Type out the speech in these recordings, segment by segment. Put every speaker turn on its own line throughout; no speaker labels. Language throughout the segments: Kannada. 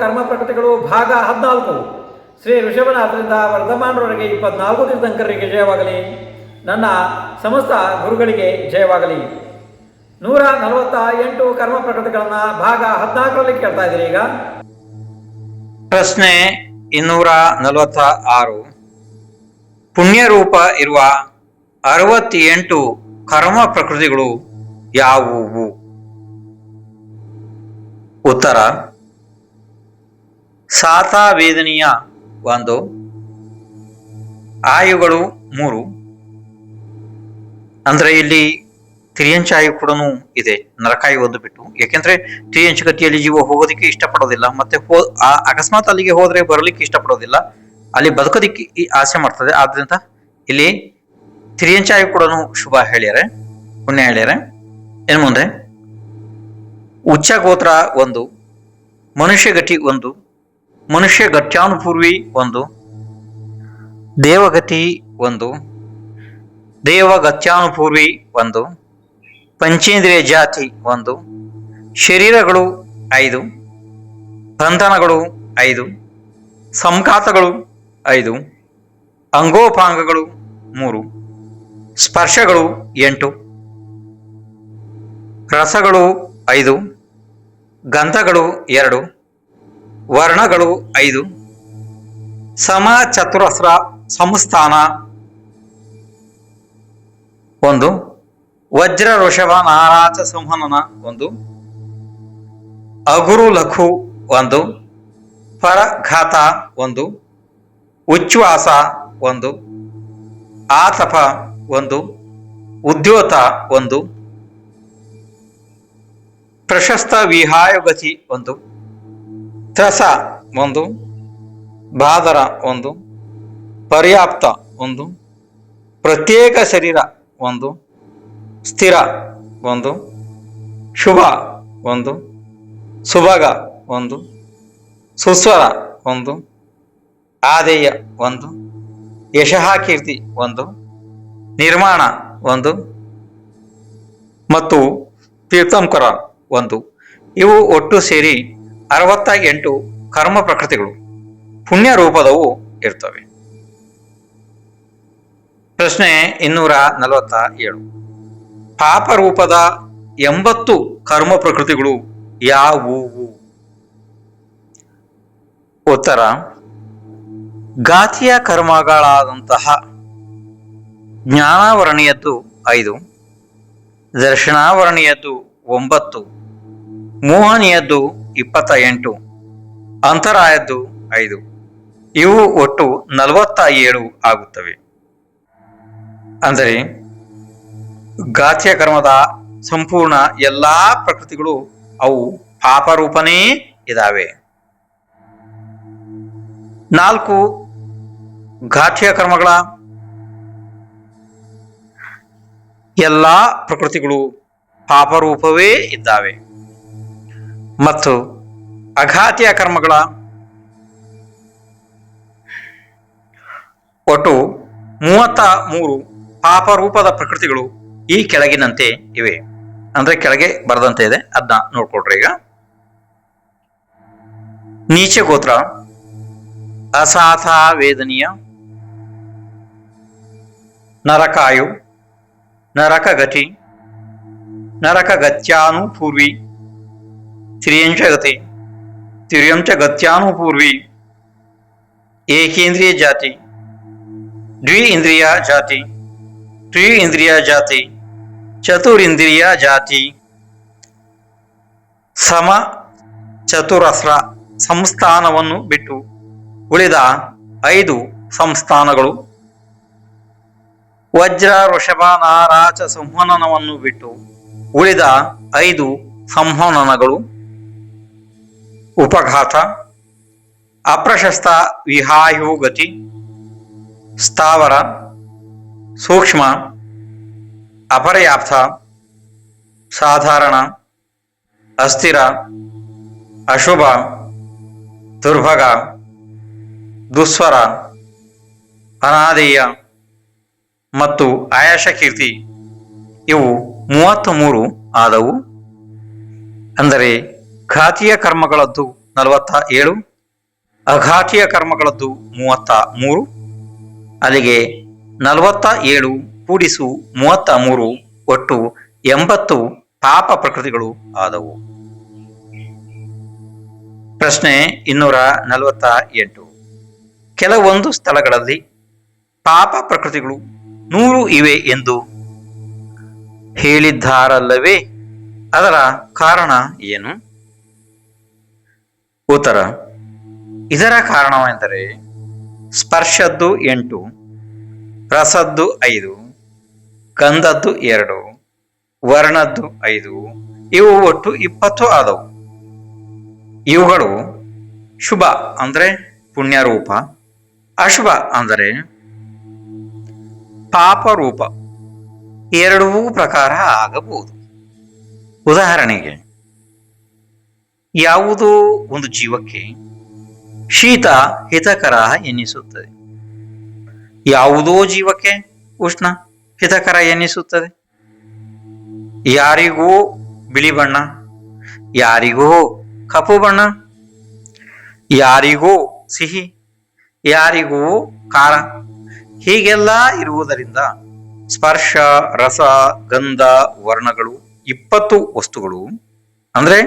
ಕರ್ಮ ಪ್ರಕೃತಿಗಳು ಭಾಗ 14. ಶ್ರೀ ಋಷಭನಾಥರಿಂದ ವರ್ಧಮಾನರವರೆಗೆ 24 ತೀರ್ಥಂಕರರಿಗೆ ಜಯವಾಗಲಿ. ನನ್ನ ಸಮಸ್ತ ಗುರುಗಳಿಗೆ ಜಯವಾಗಲಿ. 148 ಕರ್ಮ ಪ್ರಕೃತಿಗಳನ್ನ ಭಾಗ 14ರಲ್ಲಿ ಕೇಳ್ತಾ ಇದ್ದೀರಿ. ಈಗ
ಪ್ರಶ್ನೆ 246. ಪುಣ್ಯರೂಪ ಇರುವ 68 ಕರ್ಮ ಪ್ರಕೃತಿಗಳು ಯಾವುವು? ಉತ್ತರ: ಸಾತಾವೇದನೀಯ 1, ಆಯುಗಳು 3. ಅಂದ್ರೆ ಇಲ್ಲಿ ತಿರ್ಯಂಚಾಯು ಕೂಡ ಇದೆ, ನರಕಾಯು ಒಂದು ಬಿಟ್ಟು. ಯಾಕೆಂದ್ರೆ ತಿರ್ಯಂಚ ಗತಿಯಲ್ಲಿ ಜೀವ ಹೋಗೋದಿಕ್ಕೆ ಇಷ್ಟಪಡೋದಿಲ್ಲ, ಮತ್ತೆ ಅಕಸ್ಮಾತ್ ಅಲ್ಲಿಗೆ ಹೋದ್ರೆ ಬರಲಿಕ್ಕೆ ಇಷ್ಟಪಡೋದಿಲ್ಲ, ಅಲ್ಲಿ ಬದುಕೋದಿಕ್ಕೆ ಆಸೆ ಮಾಡ್ತದೆ. ಆದ್ರಿಂದ ಇಲ್ಲಿ ತಿರ್ಯಂಚಾಯು ಕೂಡ ಶುಭ ಹೇಳ್ಯಾರೆ, ಪುಣ್ಯ ಹೇಳ್ಯಾರೆ. ಏನ್ ಮುಂದೆ ಉಚ್ಚ ಗೋತ್ರ 1, ಮನುಷ್ಯ ಗತಿ 1, ಮನುಷ್ಯ ಗತ್ಯಾನುಪೂರ್ವಿ 1, ದೇವಗತಿ 1, ದೇವಗತ್ಯಾನುಪೂರ್ವಿ 1, ಪಂಚೇಂದ್ರಿಯ ಜಾತಿ 1, ಶರೀರಗಳು 5, ಬಂಧನಗಳು 5, ಸಂಘಾತಗಳು 5, ಅಂಗೋಪಾಂಗಗಳು 3, ಸ್ಪರ್ಶಗಳು 8, ರಸಗಳು 5, ಗಂಧಗಳು 2, ವರ್ಣಗಳು 5, ಸಮ ಚತುರಸ್ರ ಸಂಸ್ಥಾನ 1, ವಜ್ರ ಋಷಭ ನಾರಾಚ ಸಂಹನನ 1, ಅಗುರು ಲಘು 1, ಪರಘಾತ 1, ಉಚ್ಛ್ವಾಸ 1, ಆತಪ 1, ಉದ್ಯೋತ 1, ಪ್ರಶಸ್ತ ವಿಹಾಯಗತಿ 1, ತ್ರಸ 1, ಬಾದರ 1, ಪರ್ಯಾಪ್ತ 1, ಪ್ರತ್ಯೇಕ ಶರೀರ 1, ಸ್ಥಿರ 1, ಶುಭ 1, ಸುಭಗ 1, ಸುಸ್ವರ 1, ಆದೇಯ 1, ಯಶಃ ಕೀರ್ತಿ 1, ನಿರ್ಮಾಣ 1 ಮತ್ತು ತೀರ್ಥಂಕರ 1. ಇವು ಒಟ್ಟು ಸೇರಿ 68 ಕರ್ಮ ಪ್ರಕೃತಿಗಳು ಪುಣ್ಯ ರೂಪದವು ಇರ್ತವೆ. ಪ್ರಶ್ನೆ 247. ಪಾಪ ರೂಪದ 80 ಕರ್ಮ ಪ್ರಕೃತಿಗಳು ಯಾವುವು? ಉತ್ತರ: ಘಾತಿಯ ಕರ್ಮಗಳಾದಂತಹ ಜ್ಞಾನಾವರಣೀಯದ್ದು 5, ದರ್ಶನಾವರಣೀಯದ್ದು 9, ಮೋಹನೀಯದ್ದು 28, ಅಂತರಾಯದ್ದು 5. ಇವು ಒಟ್ಟು 47 ಆಗುತ್ತವೆ. ಅಂದರೆ ಘಾತ್ಯ ಕರ್ಮದ ಸಂಪೂರ್ಣ ಎಲ್ಲಾ ಪ್ರಕೃತಿಗಳು ಅವು ಪಾಪರೂಪನೇ ಇದಾವೆ. 4 ಘಾತ್ಯ ಕರ್ಮಗಳ ಎಲ್ಲಾ ಪ್ರಕೃತಿಗಳು ಪಾಪರೂಪವೇ ಇದ್ದಾವೆ ಮತ್ತು ಅಘಾತ್ಯ ಕರ್ಮಗಳ ಒಟ್ಟು 33 ಪಾಪರೂಪದ ಪ್ರಕೃತಿಗಳು ಈ ಕೆಳಗಿನಂತೆ ಇವೆ. ಅಂದ್ರೆ ಕೆಳಗೆ ಬರದಂತೆ ಇದೆ, ಅದನ್ನ ನೋಡ್ಕೊಳ್ರಿ. ಈಗ ನೀಚ ಗೋತ್ರ ಅಸಾಥ ವೇದನೀಯ, ನರಕಾಯು, ನರಕಗತಿ, ನರಕಗತ್ಯಾನುಪೂರ್ವಿ, ತಿರ್ಯಂಚಗತಿ, ತಿರ್ಯಂಚಗತ್ಯಾನುಪೂರ್ವಿ, ಏಕೇಂದ್ರಿಯ ಜಾತಿ, ದ್ವಿಇಂದ್ರಿಯ ಜಾತಿ, ತ್ರಿಇಂದ್ರಿಯ ಜಾತಿ, ಚತುರಿಂದ್ರಿಯ ಜಾತಿ, ಸಮ ಚತುರಸ್ರ ಸಂಸ್ಥಾನವನ್ನು ಬಿಟ್ಟು ಉಳಿದ 5 ಸಂಸ್ಥಾನಗಳು, ವಜ್ರ ಋಷಭ ನಾರಾಚ ಸಂಹನನವನ್ನು ಬಿಟ್ಟು ಉಳಿದ 5 ಸಂಹನನಗಳು, ಉಪಘಾತ, ಅಪ್ರಶಸ್ತ ವಿಹಾಯುಗತಿ, ಸ್ಥಾವರ, ಸೂಕ್ಷ್ಮ, ಅಪರ್ಯಾಪ್ತ, ಸಾಧಾರಣ, ಅಸ್ಥಿರ, ಅಶುಭ, ದುರ್ಭಗ, ದುಸ್ವರ, ಅನಾದೇಯ ಮತ್ತು ಆಯಾಶ ಕೀರ್ತಿ ಇವು 33 ಆದವು. ಅಂದರೆ ಘಾತಿಯ ಕರ್ಮಗಳದ್ದು 47, ಅಘಾಟಿಯ ಕರ್ಮಗಳದ್ದು 33, ಅಲ್ಲಿಗೆ 47 ಕೂಡಿಸು 33 ಒಟ್ಟು 80 ಪಾಪ ಪ್ರಕೃತಿಗಳು ಆದವು. ಪ್ರಶ್ನೆ 248. ಕೆಲವೊಂದು ಸ್ಥಳಗಳಲ್ಲಿ ಪಾಪ ಪ್ರಕೃತಿಗಳು 100 ಇವೆ ಎಂದು ಹೇಳಿದ್ದಾರಲ್ಲವೇ, ಅದರ ಕಾರಣ ಏನು? ಉತ್ತರ: ಇದರ ಕಾರಣವೆಂದರೆ ಸ್ಪರ್ಶದ್ದು 8, ರಸದ್ದು 5, ಗಂಧದ್ದು 2, ವರ್ಣದ್ದು 5, ಇವು ಒಟ್ಟು 20 ಆದವು. ಇವುಗಳು ಶುಭ ಅಂದರೆ ಪುಣ್ಯರೂಪ, ಅಶುಭ ಅಂದರೆ ಪಾಪರೂಪ ಎರಡೂ ಪ್ರಕಾರ ಆಗಬಹುದು. ಉದಾಹರಣೆಗೆ, ಯಾವುದೋ ಒಂದು ಜೀವಕ್ಕೆ ಶೀತ ಹಿತಕರ ಎನ್ನಿಸುತ್ತದೆ, ಯಾವುದೋ ಜೀವಕ್ಕೆ ಉಷ್ಣ ಹಿತಕರ ಎನ್ನಿಸುತ್ತದೆ. ಯಾರಿಗೋ ಬಿಳಿ ಬಣ್ಣ, ಯಾರಿಗೋ ಕಪ್ಪು ಬಣ್ಣ, ಯಾರಿಗೋ ಸಿಹಿ, ಯಾರಿಗೋ ಖಾರ, ಹೀಗೆಲ್ಲ ಇರುವುದರಿಂದ ಸ್ಪರ್ಶ, ರಸ, ಗಂಧ, ವರ್ಣಗಳು 20 ವಸ್ತುಗಳು ಅಂದ್ರೆ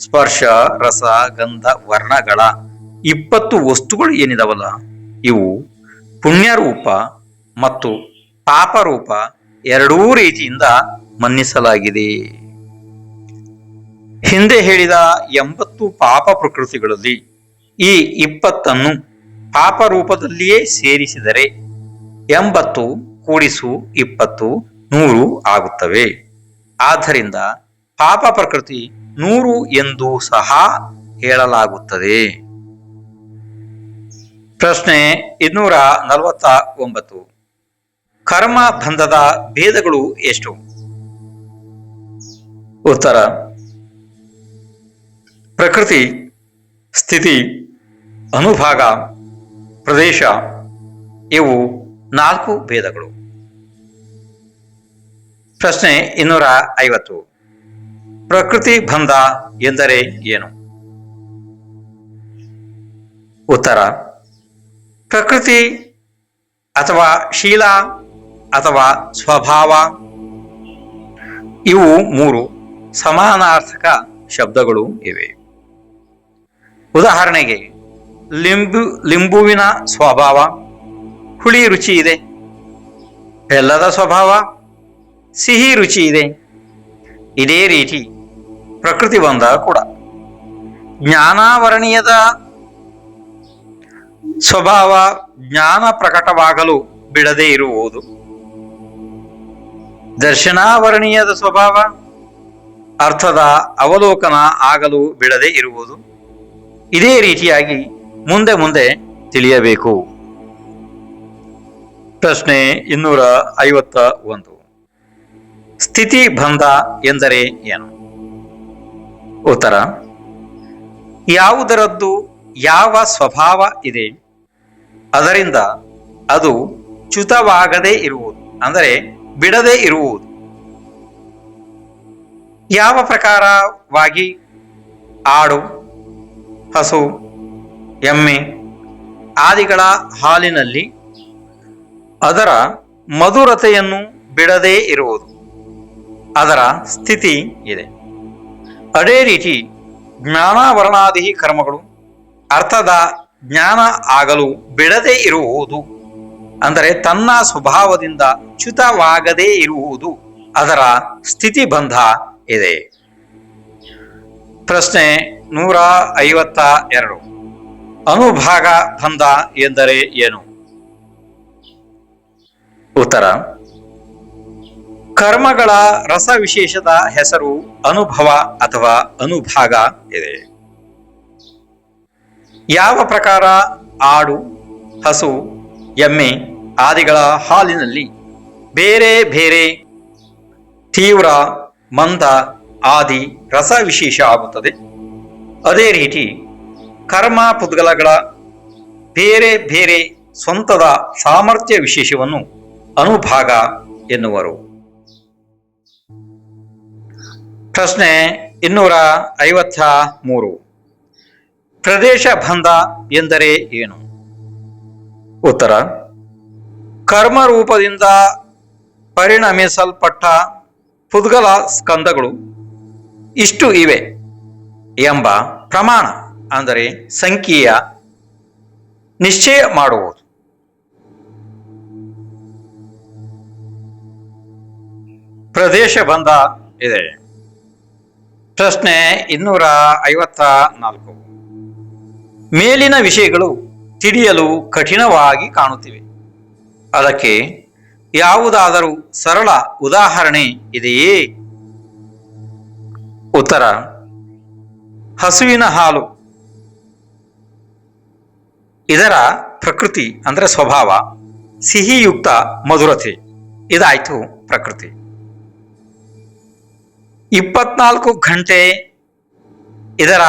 ಸ್ಪರ್ಶ, ರಸ, ಗಂಧ, ವರ್ಣಗಳ 20 ವಸ್ತುಗಳು ಏನಿದಾವಲ್ಲ, ಇವು ಪುಣ್ಯರೂಪ ಮತ್ತು ಪಾಪರೂಪ ಎರಡೂ ರೀತಿಯಿಂದ ಮನ್ನಿಸಲಾಗಿದೆ. ಹಿಂದೆ ಹೇಳಿದ 80 ಪಾಪ ಪ್ರಕೃತಿಗಳಲ್ಲಿ ಈ 20 ಪಾಪ ರೂಪದಲ್ಲಿಯೇ ಸೇರಿಸಿದರೆ 80 ಕೂಡಿಸು 20 100 ಆಗುತ್ತವೆ. ಆದ್ದರಿಂದ ಪಾಪ ಪ್ರಕೃತಿ 100 ಎಂದು ಸಹ ಹೇಳಲಾಗುತ್ತದೆ. ಪ್ರಶ್ನೆ 249. ಕರ್ಮ ಬಂಧದ ಭೇದಗಳು ಎಷ್ಟು? ಉತ್ತರ: ಪ್ರಕೃತಿ, ಸ್ಥಿತಿ, ಅನುಭಾಗ, ಪ್ರದೇಶ ಇವು 4 ಭೇದಗಳು. ಪ್ರಶ್ನೆ 250. ಪ್ರಕೃತಿ ಬಂಧ ಎಂದರೆ ಏನು? ಉತ್ತರ: ಪ್ರಕೃತಿ ಅಥವಾ ಶೀಲ ಅಥವಾ ಸ್ವಭಾವ ಇವು 3 ಸಮಾನಾರ್ಥಕ ಶಬ್ದಗಳು ಇವೆ. ಉದಾಹರಣೆಗೆ, ಲಿಂಬುವಿನ ಸ್ವಭಾವ ಹುಳಿ ರುಚಿ ಇದೆ, ಬೆಲ್ಲದ ಸ್ವಭಾವ ಸಿಹಿ ರುಚಿ ಇದೆ. ಇದೇ ರೀತಿ ಪ್ರಕೃತಿ ಬಂಧ ಕೂಡ. ಜ್ಞಾನಾವರಣೀಯದ ಸ್ವಭಾವ ಜ್ಞಾನ ಪ್ರಕಟವಾಗಲು ಬಿಡದೇ ಇರುವುದು, ದರ್ಶನಾವರಣೀಯದ ಸ್ವಭಾವ ಅರ್ಥದ ಅವಲೋಕನ ಆಗಲು ಬಿಡದೇ ಇರುವುದು. ಇದೇ ರೀತಿಯಾಗಿ ಮುಂದೆ ಮುಂದೆ ತಿಳಿಯಬೇಕು. ಪ್ರಶ್ನೆ 251. ಸ್ಥಿತಿ ಬಂಧ ಎಂದರೆ ಏನು? ಉತ್ತರ: ಯಾವುದರದ್ದು ಯಾವ ಸ್ವಭಾವ ಇದೆ ಅದರಿಂದ ಅದು ಚ್ಯುತವಾಗದೇ ಇರುವುದು, ಅಂದರೆ ಬಿಡದೇ ಇರುವುದು. ಯಾವ ಪ್ರಕಾರವಾಗಿ ಆಡು, ಹಸು, ಎಮ್ಮೆ ಆದಿಗಳ ಹಾಲಿನಲ್ಲಿ ಅದರ ಮಧುರತೆಯನ್ನು ಬಿಡದೇ ಇರುವುದು, ಅದರ ಸ್ಥಿತಿ ಇದೆ. ಅದೇ ರೀತಿ ಜ್ಞಾನಾವರಣಾದಿ ಕರ್ಮಗಳು ಅರ್ಥದ ಜ್ಞಾನ ಆಗಲು ಬಿಡದೇ ಇರುವುದು, ಅಂದರೆ ತನ್ನ ಸ್ವಭಾವದಿಂದ ಚ್ಯುತವಾಗದೇ ಇರುವುದು, ಅದರ ಸ್ಥಿತಿ ಬಂಧ ಇದೆ. ಪ್ರಶ್ನೆ 152. ಅನುಭಾಗ ಬಂಧ ಎಂದರೆ ಏನು? ಉತ್ತರ: ಕರ್ಮಗಳ ರಸ ವಿಶೇಷದ ಹೆಸರು ಅನುಭವ ಅಥವಾ ಅನುಭಾಗ ಇದೆ. ಯಾವ ಪ್ರಕಾರ ಆಡು, ಹಸು, ಎಮ್ಮೆ ಆದಿಗಳ ಹಾಲಿನಲ್ಲಿ ಬೇರೆ ಬೇರೆ ತೀವ್ರ, ಮಂದ ಆದಿ ರಸ ವಿಶೇಷ ಆಗುತ್ತದೆ, ಅದೇ ರೀತಿ ಕರ್ಮ ಪುದ್ಗಲಗಳ ಬೇರೆ ಬೇರೆ ಸ್ವಂತದ ಸಾಮರ್ಥ್ಯ ವಿಶೇಷವನ್ನು ಅನುಭಾಗ ಎನ್ನುವರು. ಪ್ರಶ್ನೆ 253. ಪ್ರದೇಶ ಬಂಧ ಎಂದರೆ ಏನು? ಉತ್ತರ: ಕರ್ಮ ರೂಪದಿಂದ ಪರಿಣಮಿಸಲ್ಪಟ್ಟ ಪುದ್ಗಲ ಸ್ಕಂದಗಳು ಇಷ್ಟು ಇವೆ ಎಂಬ ಪ್ರಮಾಣ ಅಂದರೆ ಸಂಖ್ಯೆಯ ನಿಶ್ಚಯ ಮಾಡುವುದು. ಪ್ರದೇಶ ಬಂಧ ಇದೆ. ಪ್ರಶ್ನೆ 254. ಮೇಲಿನ ವಿಷಯಗಳು ತಿಳಿಯಲು ಕಠಿಣವಾಗಿ ಕಾಣುತ್ತಿವೆ. ಅದಕ್ಕೆ ಯಾವುದಾದರೂ ಸರಳ ಉದಾಹರಣೆ ಇದೆಯೇ? ಉತ್ತರ: ಹಸುವಿನ ಹಾಲು. ಇದರ ಪ್ರಕೃತಿ ಅಂದರೆ ಸ್ವಭಾವ ಸಿಹಿಯುಕ್ತ ಮಧುರತೆ. ಇದಾಯ್ತು ಪ್ರಕೃತಿ. 24 ಗಂಟೆ ಇದರ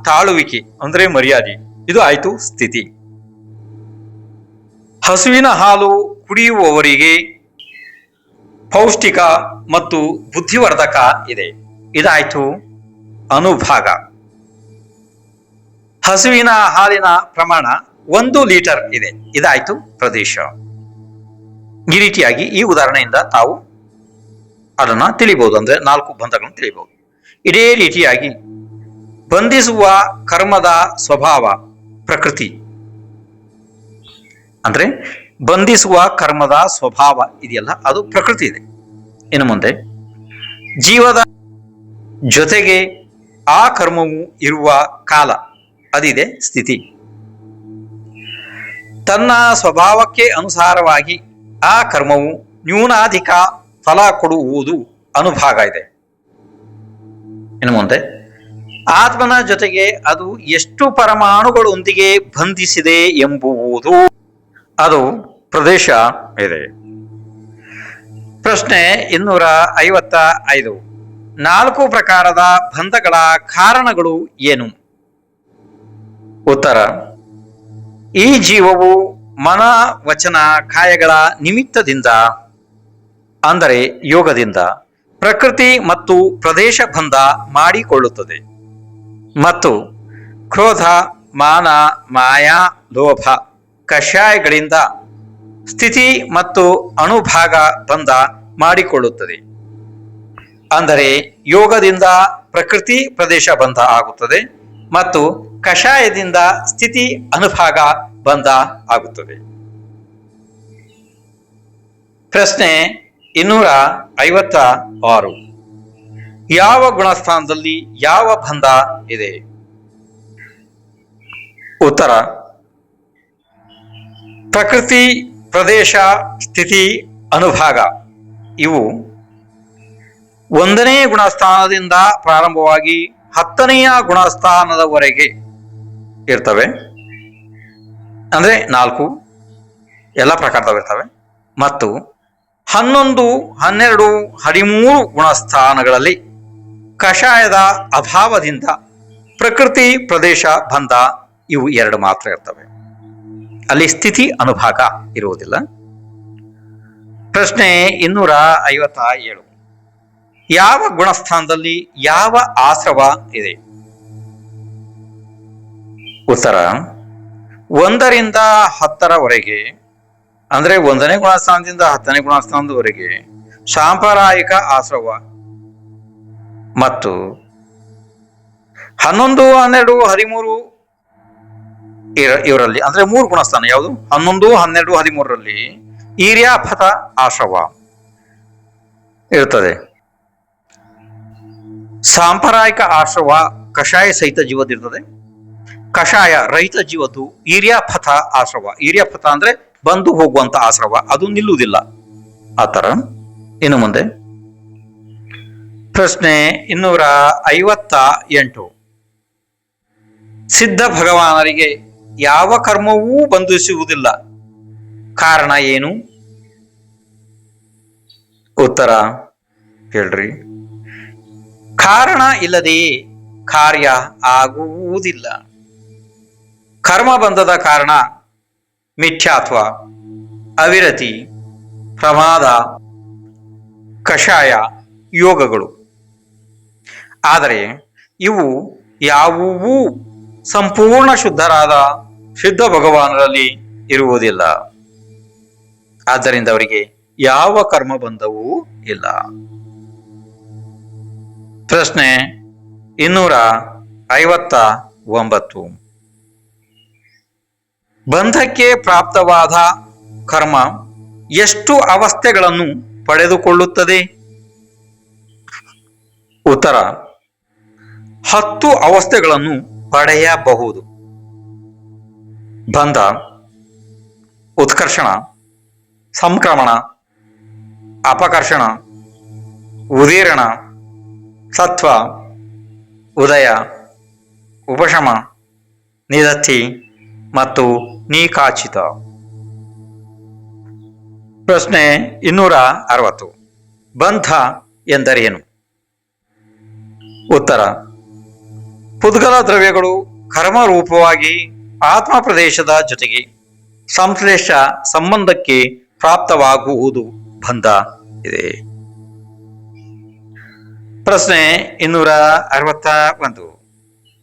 ತಾಳುವಿಕೆ ಅಂದರೆ ಮರ್ಯಾದೆ. ಇದು ಆಯ್ತು ಸ್ಥಿತಿ. ಹಸುವಿನ ಹಾಲು ಕುಡಿಯುವವರಿಗೆ ಪೌಷ್ಟಿಕ ಮತ್ತು ಬುದ್ಧಿವರ್ಧಕ ಇದೆ. ಇದಾಯ್ತು ಅನುಭಾಗ. ಹಸುವಿನ ಹಾಲಿನ ಪ್ರಮಾಣ 1 ಲೀಟರ್ ಇದೆ. ಇದಾಯ್ತು ಪ್ರದೇಶ. ಈ ರೀತಿಯಾಗಿ ಈ ಉದಾಹರಣೆಯಿಂದ ತಾವು ಅದನ್ನ ತಿಳಿಬಹುದು, ಅಂದ್ರೆ 4 ಬಂಧಗಳನ್ನು ತಿಳಿಬಹುದು. ಇದೇ ರೀತಿಯಾಗಿ ಬಂಧಿಸುವ ಕರ್ಮದ ಸ್ವಭಾವ ಪ್ರಕೃತಿ, ಅಂದ್ರೆ ಬಂಧಿಸುವ ಕರ್ಮದ ಸ್ವಭಾವ ಇದೆಯಲ್ಲ ಅದು ಪ್ರಕೃತಿ ಇದೆ. ಇನ್ನು ಮುಂದೆ ಜೀವದ ಜೊತೆಗೆ ಆ ಕರ್ಮವು ಇರುವ ಕಾಲ ಅದಿದೆ ಸ್ಥಿತಿ. ತನ್ನ ಸ್ವಭಾವಕ್ಕೆ ಅನುಸಾರವಾಗಿ ಆ ಕರ್ಮವು ನ್ಯೂನಾಧಿಕ ಫಲ ಕೊಡುವುದು ಅನುಭಾಗ ಇದೆ. ಇನ್ನು ಮುಂದೆ ಆತ್ಮನ ಜೊತೆಗೆ ಅದು ಎಷ್ಟು ಪರಮಾಣುಗಳೊಂದಿಗೆ ಬಂಧಿಸಿದೆ ಎಂಬುವುದು ಅದು ಪ್ರದೇಶ ಇದೆ. ಪ್ರಶ್ನೆ 255. 4 ಪ್ರಕಾರದ ಬಂಧಗಳ ಕಾರಣಗಳು ಏನು? ಉತ್ತರ: ಈ ಜೀವವು ಮನ ವಚನ ಕಾಯಗಳ ನಿಮಿತ್ತದಿಂದ ಅಂದರೆ ಯೋಗದಿಂದ ಪ್ರಕೃತಿ ಮತ್ತು ಪ್ರದೇಶ ಬಂಧ ಮಾಡಿಕೊಳ್ಳುತ್ತದೆ ಮತ್ತು ಕ್ರೋಧ, ಮಾನ, ಮಾಯಾ, ಲೋಭ, ಕಷಾಯಗಳಿಂದ ಸ್ಥಿತಿ ಮತ್ತು ಅಣುಭಾಗ ಬಂಧ ಮಾಡಿಕೊಳ್ಳುತ್ತದೆ. ಅಂದರೆ ಯೋಗದಿಂದ ಪ್ರಕೃತಿ ಪ್ರದೇಶ ಬಂಧ ಆಗುತ್ತದೆ ಮತ್ತು ಕಷಾಯದಿಂದ ಸ್ಥಿತಿ ಅನುಭಾಗ ಬಂಧ ಆಗುತ್ತದೆ. ಪ್ರಶ್ನೆ 256. ಯಾವ ಗುಣಸ್ಥಾನದಲ್ಲಿ ಯಾವ ಬಂಧ ಇದೆ? ಉತ್ತರ: ಪ್ರಕೃತಿ, ಪ್ರದೇಶ, ಸ್ಥಿತಿ, ಅನುಭಾಗ ಇವು 1ನೇ ಗುಣಸ್ಥಾನದಿಂದ ಪ್ರಾರಂಭವಾಗಿ 10ನೆಯ ಗುಣಸ್ಥಾನದವರೆಗೆ ಇರ್ತವೆ. ಅಂದ್ರೆ 4 ಎಲ್ಲ ಪ್ರಕಾರದವಿರ್ತವೆ ಮತ್ತು 11, 12, 13 ಗುಣಸ್ಥಾನಗಳಲ್ಲಿ ಕಷಾಯದ ಅಭಾವದಿಂದ ಪ್ರಕೃತಿ ಪ್ರದೇಶ ಬಂಧ ಇವು 2 ಮಾತ್ರ ಇರ್ತವೆ. ಅಲ್ಲಿ ಸ್ಥಿತಿ ಅನುಭಾಗ ಇರುವುದಿಲ್ಲ. ಪ್ರಶ್ನೆ 257. ಯಾವ ಗುಣಸ್ಥಾನದಲ್ಲಿ ಯಾವ ಆಶ್ರವ ಇದೆ? ಉತ್ತರ: 1ರಿಂದ 10ರವರೆಗೆ ಅಂದ್ರೆ 1ನೇ ಗುಣಸ್ಥಾನದಿಂದ 10ನೇ ಗುಣಸ್ಥಾನದವರೆಗೆ ಸಾಂಪ್ರದಾಯಿಕ ಆಶ್ರವ ಮತ್ತು 11, 12, 13 ಇವರಲ್ಲಿ ಅಂದ್ರೆ 3 ಗುಣಸ್ಥಾನ ಯಾವುದು 11, 12, 13ರಲ್ಲಿ ಈರ್ಯಾಪಥ ಆಶ್ರವ ಇರ್ತದೆ. ಸಾಂಪ್ರದಾಯಿಕ ಆಶ್ರವ ಕಷಾಯ ಸಹಿತ ಜೀವದಿರ್ತದೆ. ಕಷಾಯ ರಹಿತ ಜೀವದ್ದು ಈರ್ಯಾಪಥ ಆಶ್ರವ. ಈರ್ಯಾಪಥ ಅಂದ್ರೆ ಬಂದು ಹೋಗುವಂತ ಆಶ್ರವ, ಅದು ನಿಲ್ಲುವುದಿಲ್ಲ ಆ ತರ. ಇನ್ನು ಮುಂದೆ ಪ್ರಶ್ನೆ 258. ಸಿದ್ಧ ಭಗವಾನರಿಗೆ ಯಾವ ಕರ್ಮವೂ ಬಂಧಿಸುವುದಿಲ್ಲ, ಕಾರಣ ಏನು? ಉತ್ತರ ಹೇಳ್ರಿ. ಕಾರಣ ಇಲ್ಲದೆಯೇ ಕಾರ್ಯ ಆಗುವುದಿಲ್ಲ. ಕರ್ಮ ಬಂಧದ ಕಾರಣ ಮಿಥ್ಯಾತ್ವ, ಅವಿರತಿ, ಪ್ರಮಾದ, ಕಷಾಯ, ಯೋಗಗಳು. ಆದರೆ ಇವು ಯಾವುವೂ ಸಂಪೂರ್ಣ ಶುದ್ಧರಾದ ಸಿದ್ಧ ಭಗವಾನರಲ್ಲಿ ಇರುವುದಿಲ್ಲ. ಆದ್ದರಿಂದ ಅವರಿಗೆ ಯಾವ ಕರ್ಮ ಬಂಧವೂ ಇಲ್ಲ. ಪ್ರಶ್ನೆ 259. ಬಂಧಕ್ಕೆ ಪ್ರಾಪ್ತವಾದ ಕರ್ಮ ಎಷ್ಟು ಅವಸ್ಥೆಗಳನ್ನು ಪಡೆದುಕೊಳ್ಳುತ್ತದೆ? ಉತ್ತರ: 10 ಅವಸ್ಥೆಗಳನ್ನು ಪಡೆಯಬಹುದು. ಬಂಧ, ಉತ್ಕರ್ಷಣ, ಸಂಕ್ರಮಣ, ಅಪಕರ್ಷಣ, ಉದೀರಣ, ಸತ್ವ, ಉದಯ, ಉಪಶಮ, ನಿದತ್ತಿ ಮತ್ತು ನೀಕಾಚಿತ. ಪ್ರಶ್ನೆ 260. ಬಂಧ ಎಂದರೇನು? ಉತ್ತರ: ಪುದ್ಗಲ ದ್ರವ್ಯಗಳು ಕರ್ಮರೂಪವಾಗಿ ಆತ್ಮ ಪ್ರದೇಶದ ಜೊತೆಗೆ ಸಂಶ್ಲೇಷ ಸಂಬಂಧಕ್ಕೆ ಪ್ರಾಪ್ತವಾಗುವುದು ಬಂಧ ಇದೆ. ಪ್ರಶ್ನೆ 261.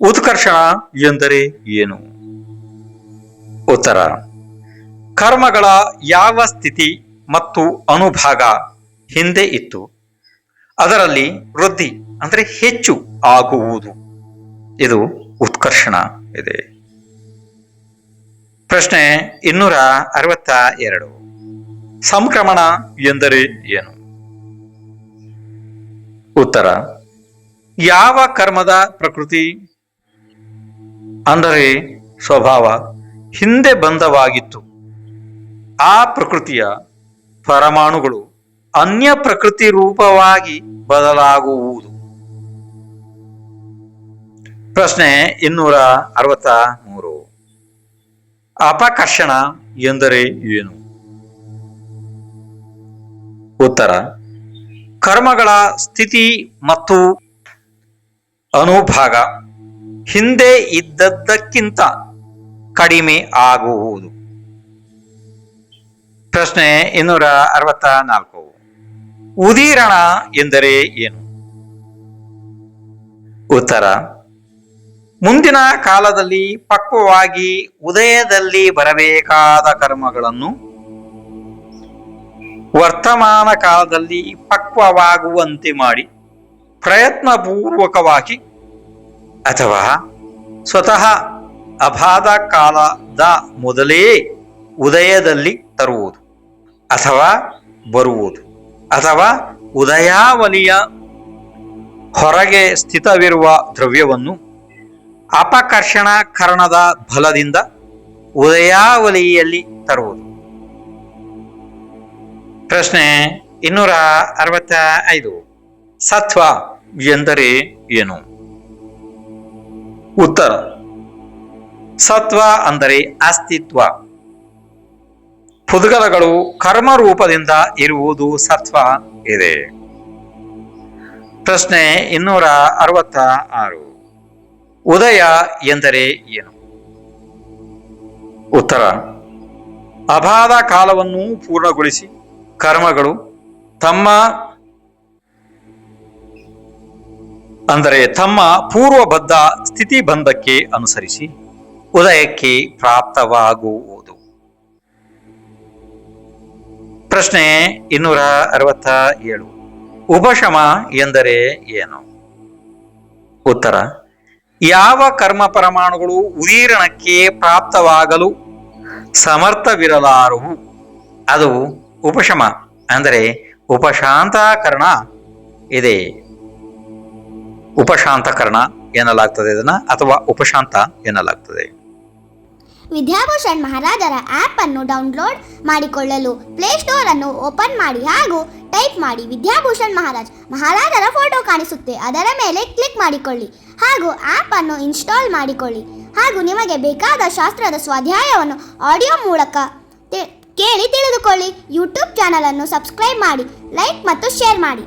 ಉತ್ಕರ್ಷಣ ಎಂದರೆ ಏನು? ಉತ್ತರ: ಕರ್ಮಗಳ ಯಾವ ಸ್ಥಿತಿ ಮತ್ತು ಅನುಭಾಗ ಹಿಂದೆ ಇತ್ತು ಅದರಲ್ಲಿ ವೃದ್ಧಿ ಅಂದರೆ ಹೆಚ್ಚು ಆಗುವುದು, ಇದು ಉತ್ಕರ್ಷಣ ಇದೆ. ಪ್ರಶ್ನೆ 262. ಸಂಕ್ರಮಣ ಎಂದರೆ ಏನು? ಉತ್ತರ: ಯಾವ ಕರ್ಮದ ಪ್ರಕೃತಿ ಅಂದರೆ ಸ್ವಭಾವ ಹಿಂದೆ ಬಂಧವಾಗಿತ್ತು ಆ ಪ್ರಕೃತಿಯ ಪರಮಾಣುಗಳು ಅನ್ಯ ಪ್ರಕೃತಿ ರೂಪವಾಗಿ ಬದಲಾಗುವುದು. ಪ್ರಶ್ನೆ 263. ಅಪಕರ್ಷಣ ಎಂದರೆ ಏನು? ಉತ್ತರ: ಕರ್ಮಗಳ ಸ್ಥಿತಿ ಮತ್ತು ಅನುಭಾಗ ಹಿಂದೆ ಇದ್ದದ್ದಕ್ಕಿಂತ ಕಡಿಮೆ ಆಗುವುದು. ಪ್ರಶ್ನೆ 264. ಉದೀರಣ ಎಂದರೆ ಏನು? ಉತ್ತರ: ಮುಂದಿನ ಕಾಲದಲ್ಲಿ ಪಕ್ವವಾಗಿ ಉದಯದಲ್ಲಿ ಬರಬೇಕಾದ ಕರ್ಮಗಳನ್ನು ವರ್ತಮಾನ ಕಾಲದಲ್ಲಿ ಪಕ್ವವಾಗುವಂತೆ ಮಾಡಿ ಪ್ರಯತ್ನಪೂರ್ವಕವಾಗಿ ಅಥವಾ ಸ್ವತಃ ಅಬಾಧ ಕಾಲದ ಮೊದಲೇ ಉದಯದಲ್ಲಿ ತರುವುದು ಅಥವಾ ಬರುವುದು ಅಥವಾ ಉದಯಾವಲಿಯ ಹೊರಗೆ ಸ್ಥಿತವಿರುವ ದ್ರವ್ಯವನ್ನು ಅಪಕರ್ಷಣ ಕರಣದ ಬಲದಿಂದ ಉದಯಾವಲಿಯಲ್ಲಿ ತರುವುದು. ಪ್ರಶ್ನೆ 265. ಸತ್ವ ಎಂದರೆ ಏನು? ಉತ್ತರ: ಸತ್ವ ಅಂದರೆ ಅಸ್ತಿತ್ವ. ಪುದ್ಗಲಗಳು ಕರ್ಮ ರೂಪದಿಂದ ಇರುವುದು ಸತ್ವ ಇದೆ. ಪ್ರಶ್ನೆ 266. ಉದಯ ಎಂದರೆ ಏನು? ಉತ್ತರ: ಅಬಾಧ ಕಾಲವನ್ನು ಪೂರ್ಣಗೊಳಿಸಿ ಕರ್ಮಗಳು ತಮ್ಮ ಪೂರ್ವಬದ್ಧ ಸ್ಥಿತಿ ಬಂಧಕ್ಕೆ ಅನುಸರಿಸಿ ಉದಯಕ್ಕೆ ಪ್ರಾಪ್ತವಾಗುವುದು. ಪ್ರಶ್ನೆ 267. ಉಪಶಮ ಎಂದರೆ ಏನು? ಉತ್ತರ: ಯಾವ ಕರ್ಮ ಪರಮಾಣುಗಳು ಉದೀರಣಕ್ಕೆ ಪ್ರಾಪ್ತವಾಗಲು ಸಮರ್ಥವಿರಲಾರವು ಅದು ಉಪಶಮ ಅಂದರೆ ಉಪಶಾಂತಕರಣ ಇದೆ. ಉಪಶಾಂತಕರಣ ಎನ್ನಲಾಗ್ತದೆ ಇದನ್ನ, ಅಥವಾ ಉಪಶಾಂತ ಎನ್ನಲಾಗ್ತದೆ.
ವಿದ್ಯಾಭೂಷಣ್ ಮಹಾರಾಜರ ಆ್ಯಪ್ ಅನ್ನು ಡೌನ್ಲೋಡ್ ಮಾಡಿಕೊಳ್ಳಲು ಪ್ಲೇಸ್ಟೋರ್ ಅನ್ನು ಓಪನ್ ಮಾಡಿ ಹಾಗೂ ಟೈಪ್ ಮಾಡಿ ವಿದ್ಯಾಭೂಷಣ್ ಮಹಾರಾಜರ ಫೋಟೋ ಕಾಣಿಸುತ್ತೆ, ಅದರ ಮೇಲೆ ಕ್ಲಿಕ್ ಮಾಡಿಕೊಳ್ಳಿ ಹಾಗೂ ಆ್ಯಪ್ ಅನ್ನು ಇನ್ಸ್ಟಾಲ್ ಮಾಡಿಕೊಳ್ಳಿ ಹಾಗೂ ನಿಮಗೆ ಬೇಕಾದ ಶಾಸ್ತ್ರದ ಸ್ವಾಧ್ಯಾಯವನ್ನು ಆಡಿಯೋ ಮೂಲಕ ಕೇಳಿ ತಿಳಿದುಕೊಳ್ಳಿ. ಯೂಟ್ಯೂಬ್ ಚಾನಲ್ ಅನ್ನು ಸಬ್ಸ್ಕ್ರೈಬ್ ಮಾಡಿ, ಲೈಕ್ ಮತ್ತು ಶೇರ್ ಮಾಡಿ.